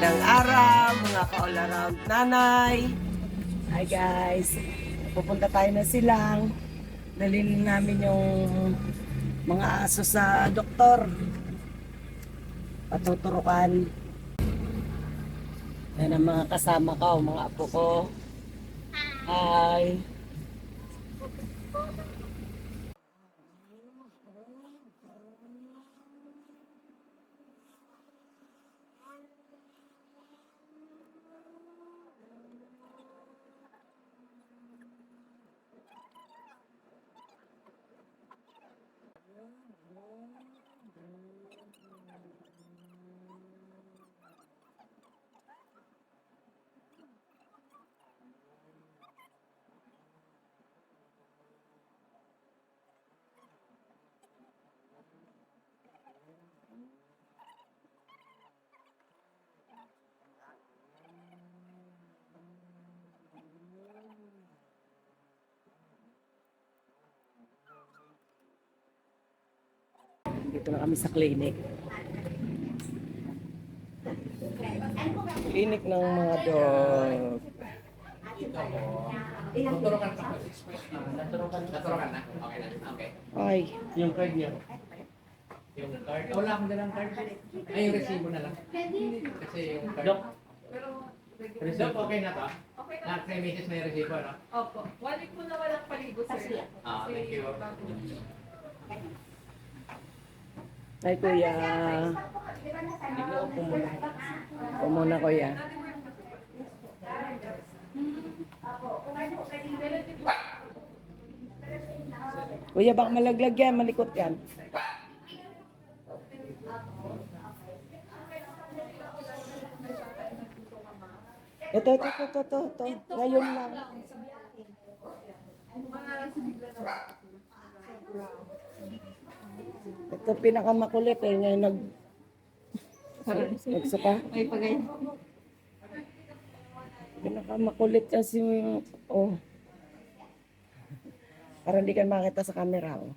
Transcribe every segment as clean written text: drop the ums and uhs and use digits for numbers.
Magandang araw, mga ka-all around nanay. Hi guys, pupunta tayo na silang. Dalhin namin yung mga aso sa doktor. Patuturukan. Yan ang mga kasama ko, mga apo ko. Hi. Dito na kami sa clinic. Clinic ng mga dog. Naturukan ka pa. Naturukan na? Okay na? Okay. Ay, Yung card niya. Yung card? Wala akong dalang card. Ay, yung resibo na lang. Kasi yung card. Dok. Dok, okay na to? Okay na. Na 3 meses na yung resibo, no? Opo. 1 week po na walang paligo, sir. Ah, thank you. ay kuya. Upo muna kuya. Kuya, baka malaglag yan, malikot yan. Ito. Ngayon lang. Ito pinakamakulit eh. Ngayon nagsuka. May pagay. Pinakamakulit kasi yung, oh. Para hindi ka makita sa camera, oh.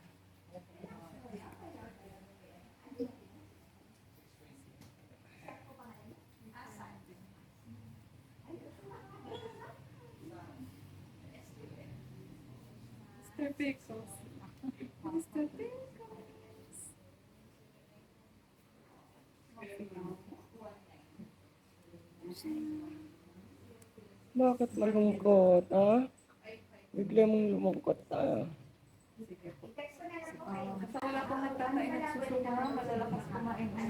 Mr. Pixels. Mr. Pixels. Bakit malungkot, ha? Bigla mong lumungkot, ha? Sa wala pong nagtatay nagsusuka, malalakas kumain ng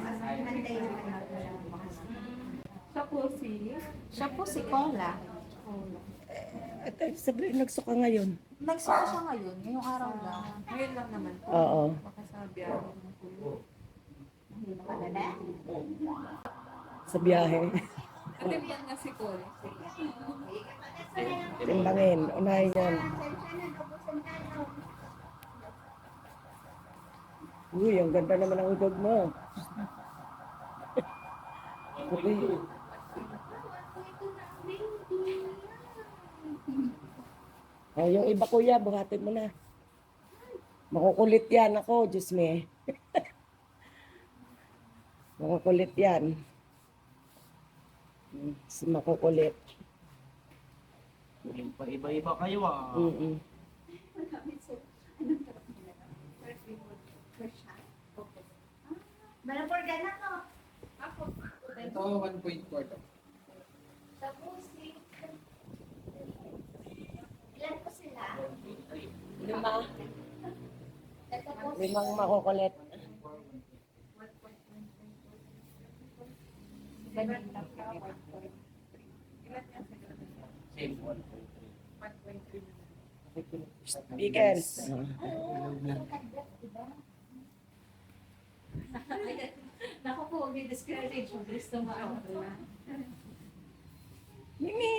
Siya po si Cola. At sabihin, nagsuka ngayon. Nagsuka siya ngayon, ngayong araw lang. Ngayon lang naman po. Oo. Baka sabi ako. Sa biyahe. Atin nga si Cole. Timbangin, unahin yan. Uy, ang ganda naman ang dog mo. Okay. Oh, yung iba kuya, buhatin mo na. Makukulit yan ako, Diyos me. Makukulit yan. Makukulit. Yung pa iba-iba kayo ah. Mm-mm. Malapurga na ko. Ito, 1.4 to. Tapos, ilan po sila? Lima. Ito po Limang makukulit. Same 1.3. Weekends. Naku po, may discourage. Mabilis tumaan. Mimi!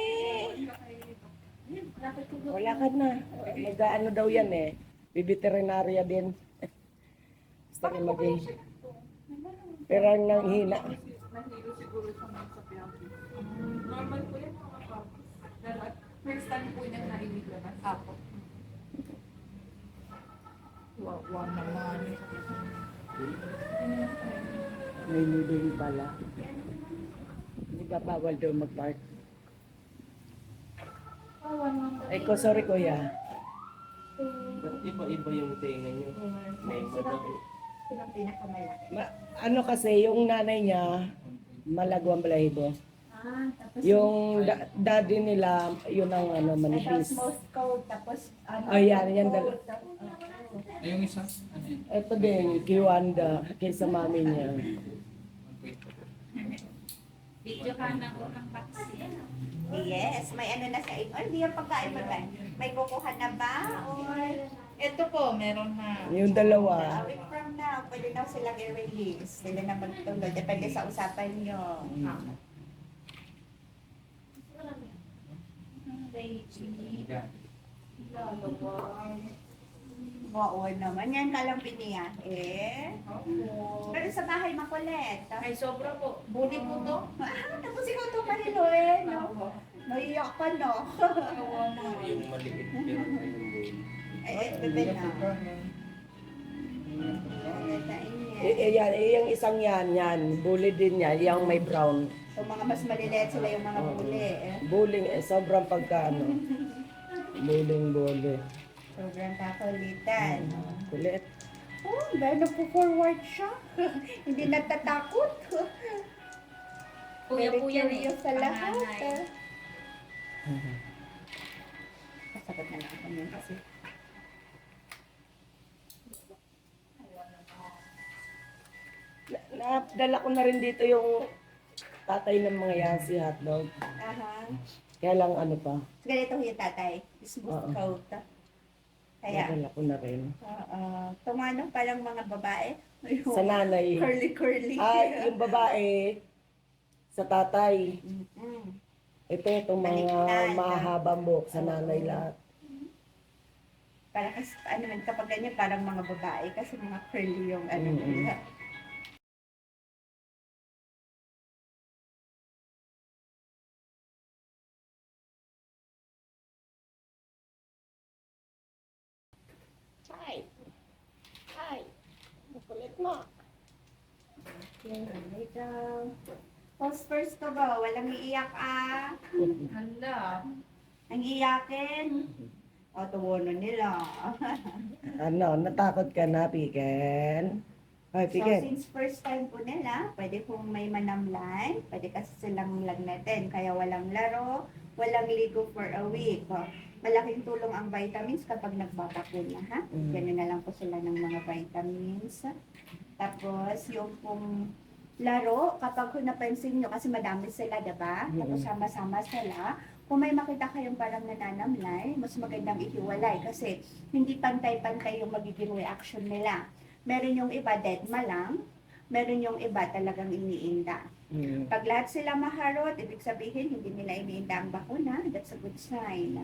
Wala ka na. Mag-ano daw yan eh. Bibiterinarya din. Basta rin maging... Pero ang nanghina. Nahilo siguro siya mga sa biyahe. Normal po yan mga pag. First time po niya narinig naman. Apo. Wawa naman. May noodle pala. Hindi Bawal daw mag-park. Ay Ay, ko, sorry kuya. Ba't iba-iba yung tenga nyo? May madami. Sino ang pinakamalaki? Ano kasi, yung nanay niya, malagwang balahibo. Tapos Yung daddy nila, yun ang ano, tapos manipis. most cold, tapos ano? Oh, yan cold, Ay, yung isa? Ano yun? Ito din, kay Wanda, kaysa mami niya. Video ka ng unang vaccine. Yes, may ano na sa inyo. Hindi yung pagkain ba ba? May kukuha na ba? Or Ito po, meron na. Yung dalawa. a week from now, pwede na silang i-release. Sila na magtuloy. Depende sa usapan nyo. Oo naman. Yan ka lang biniyahe. Pero sa bahay makulit. Ay, sobra po. Buli po to. Tapos ikaw ito paliloy. No? Naiyak pa, no? Yung maliit pero yung Bebe na. Yan, yung isang yan. Bully din yan, yung may brown. So mga mas maliliit sila yung mga huli. Bullying, sobrang pagkaano. Bullying. Sobrang kakulitan. Kulit. Oh, gano'n po forward siya. Hindi natatakot. Kuya po yan eh. Curious sa lahat. Panganay. Kasabot na lang ako niyan kasi. Nadala ko na rin dito yung tatay ng mga yan, si hotdog. Aha. Kaya lang ano pa, Ganito yung tatay. Smooth Oo. coat. Kaya, nadala ko na rin. tumanong palang mga babae. Sa nanay. Curly. Ay, yung babae, sa tatay. Mm. Itong mga Baliktad. mahabang buhok sa nanay lahat. Para kasi, ano man, kapag ganyan, parang mga babae. Kasi mga curly yung ano Mm-mm. nila. Ay, kulit mo. Yan, ikaw. Post first ko ba? Walang iiyak Handa. Ang iyakin. O, tuwono nila. Ano, natakot ka na, Piken? Ay, So, Piken. since first time po nila, pwede pong may manamlay, pwede kasi silang lagnatin. Kaya walang laro, walang ligo for a week. O, malaking tulong ang vitamins kapag nagbabakuna, ha? Mm. Ganun na lang po sila ng mga vitamins. Tapos, yung pong laro, kapag kung napansin nyo, kasi madami sila, diba? Tapos sama-sama sila. Kung may makita kayong parang nananamlay, mas magandang ihiwalay kasi hindi pantay-pantay yung magiging reaction nila. Meron yung iba deadma lang, meron yung iba talagang iniinda. Mm. Pag lahat sila maharot, ibig sabihin hindi nila iniinda ang bakuna, that's a good sign.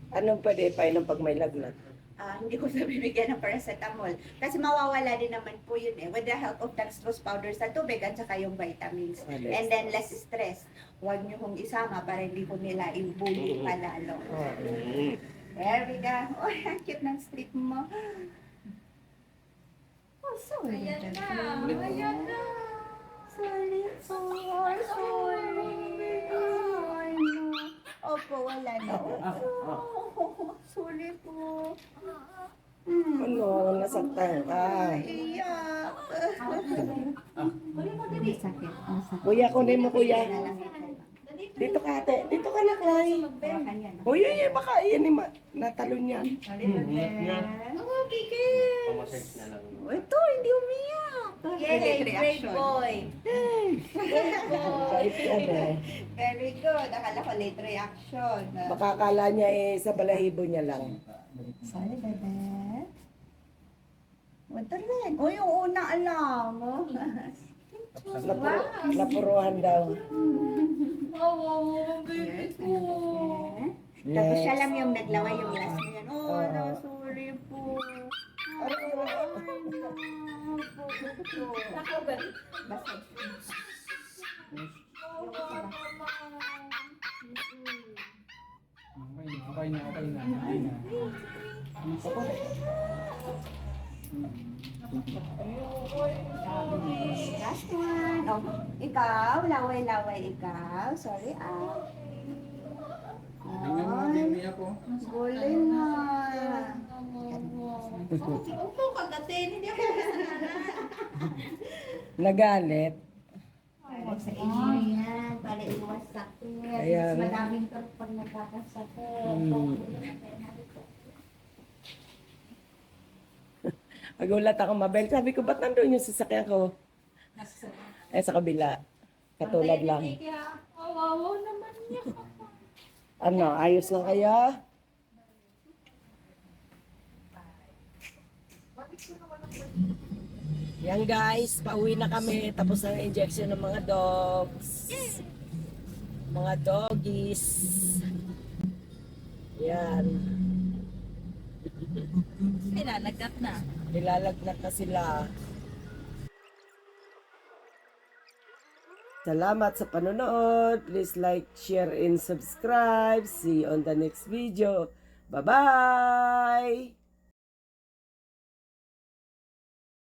Anong pwede painom pag may lagnat? Hindi ko na bibigyan ng paracetamol. Kasi mawawala din naman po yun eh. With the help of dextrose powder sa tubig at saka yung vitamins. Ah, And then less stress. Huwag nyo kong isama para hindi ko nila i-bully pa lalo. There we go. Oh, ang cute ng strip mo. Oh, sorry. Ayan na. Ayan na. Sorry po. Oh, sorry. Ay, no. Opo, wala na. Oh, sorry po. Ano, nasaktan ka. Iyak. Masakit. Kuya, kunin mo kuya. Na lang ito. Dito ka ate. Dito ka na, Clay. Hawakan yan. Uy, baka yan ni natalon yan. Oh, kikit. pamassage na lang. Ito, hindi umiyak. Yay, great boy. Kahit yan eh. Very good. Akala ko late reaction. Baka akala niya sa balahibo niya lang. Sorry, bebe. Wala rin. O, yung una alam. Napuruhan daw. Wow, baby ko. Tapos siya Next. lang yung naglaway yung last na yan. Oh, Oo. no, sorry po. Ay, no. Basta. Okay na. Last one. Oh, ikaw, laway-laway ikaw. Sorry, Ay, galing na. Upo ka natin, hindi ako Nagalit. Para sa inyo yan, para iwas sakit. Kaya Mas nga. madaming pag nagkakasakit. Nagulat ako, Mabel. Sabi ko, ba't nandun yung sasakyan ko? Eh, sa kabila. Katulad lang. kaya awawa naman niya. Ano, ayos lang kaya? Yan guys, pauwi na kami. Tapos ang injection ng mga dogs. Mga doggies. Yan. Nilalagat na. Nilalagnat na sila. Salamat sa panonood. Please like, share, and subscribe. See you on the next video. Bye-bye!